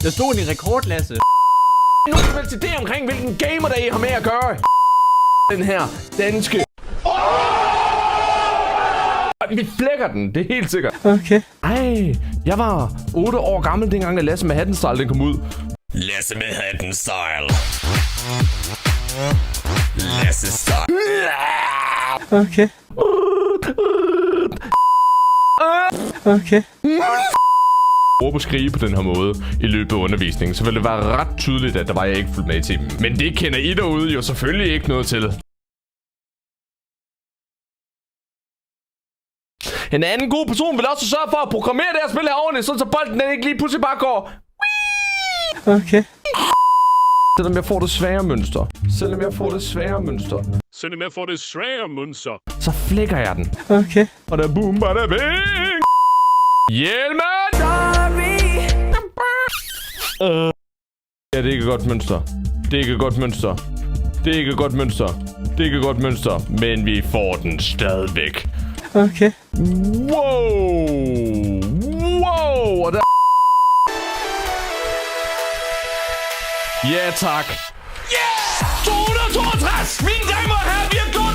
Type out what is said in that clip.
Der stod en rekord, Lasse. Nu er det til det omkring, hvilken gamer der I har med at gøre. Den her danske. Vi flækker den, det er helt sikkert. Okay. Ej, jeg var 8 år gammel, dengang at Lasse med hatten style den kom ud. Lasse med hatten style. Lasse style. Okay. Okay. Råbe og skrige på den her måde i løbet af undervisningen, så vil det være ret tydeligt, at der var jeg ikke fuldt med i timen. Men det kender I derude jo selvfølgelig ikke noget til. En anden god person vil også sørge for at programmere det her spil her ordentligt, så bolden den ikke lige pludselig bare går. Okay. Selvom jeg får det svære mønster. Selvom jeg får det svære mønster. Selvom jeg får det svære mønster. Så flækker jeg den. Okay. Og der boom, bada bing. Hjelmen! Ja, det er ikke et godt mønster. Det er ikke et godt mønster. Det er ikke et godt mønster. Det er ikke et godt mønster. Men vi får den stadigvæk. Okay. Wow! Wow! Og der... Ja, tak. Yeah! 262! Mine damer og herrer, vi har gået